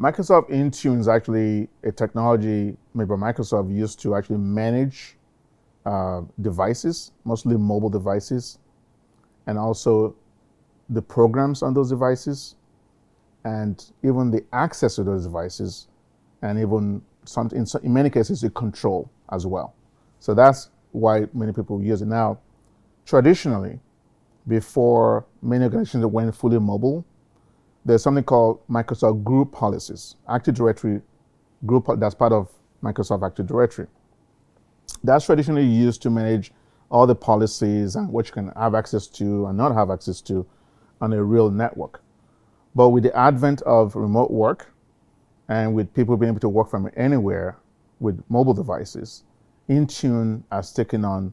Microsoft Intune is actually a technology made by Microsoft used to actually manage devices, mostly mobile devices, and also the programs on those devices, and even the access to those devices, and even in many cases the control as well. So that's why many people use it now. Traditionally, before many organizations went fully mobile, there's something called Microsoft Group Policies, Active Directory group that's part of Microsoft Active Directory. That's traditionally used to manage all the policies and what you can have access to and not have access to on a real network. But with the advent of remote work and with people being able to work from anywhere with mobile devices, Intune has taken on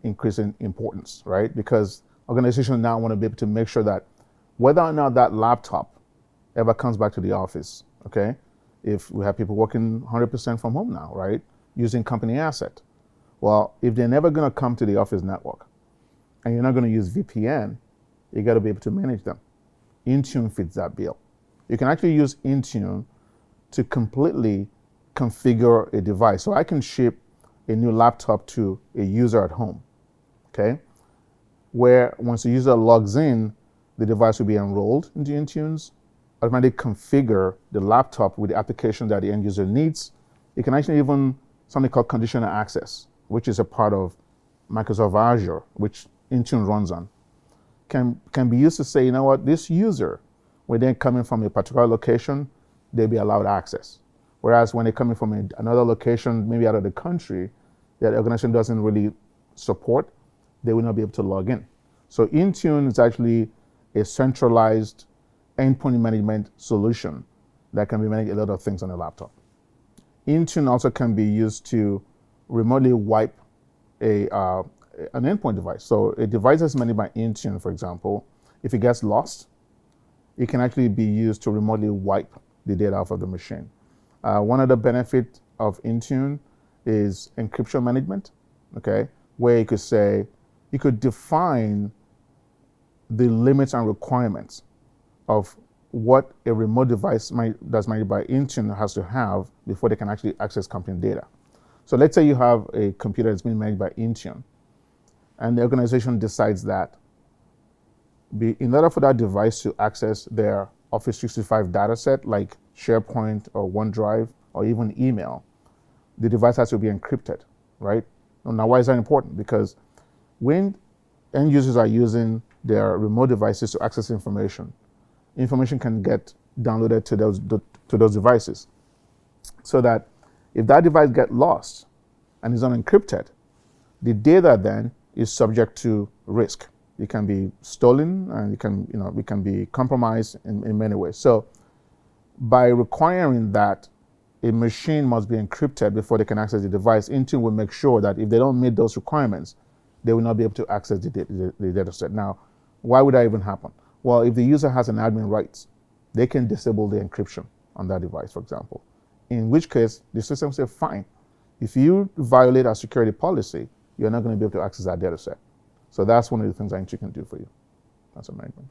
increasing importance, right? Because organizations now want to be able to make sure that whether or not that laptop ever comes back to the office, okay? If we have people working 100% from home now, right? Using company asset. Well, if they're never going to come to the office network and you're not going to use VPN, you got to be able to manage them. Intune fits that bill. You can actually use Intune to completely configure a device. So I can ship a new laptop to a user at home, okay? Where once the user logs in, the device will be enrolled into Intune's, automatically configure the laptop with the application that the end user needs. You can actually even something called conditional access, which is a part of Microsoft Azure, which Intune runs on, can be used to say, you know what, this user, when they're coming from a particular location, they'll be allowed access. Whereas when they're coming from another location, maybe out of the country, that the organization doesn't really support, they will not be able to log in. So Intune is actually a centralized endpoint management solution that can be managed a lot of things on a laptop. Intune also can be used to remotely wipe an endpoint device. So a device that's managed by Intune, for example, if it gets lost, it can actually be used to remotely wipe the data off of the machine. One of the benefits of Intune is encryption management, okay, where you could say, you could define the limits and requirements of what a remote device that's managed by Intune has to have before they can actually access company data. So let's say you have a computer that's being managed by Intune, and the organization decides that in order for that device to access their Office 365 data set, like SharePoint or OneDrive or even email, the device has to be encrypted, right? Now, why is that important? Because when end users are using their remote devices to access information can get downloaded to those devices. So that if that device gets lost and is unencrypted, the data then is subject to risk. It can be stolen and it can be compromised in many ways. So by requiring that a machine must be encrypted before they can access the device, Intune will make sure that if they don't meet those requirements, they will not be able to access the data set. Now, why would that even happen? Well, if the user has an admin rights, they can disable the encryption on that device, for example. In which case, the system will say, fine, if you violate our security policy, you're not going to be able to access that data set. So that's one of the things I think you can do for you. That's amazing.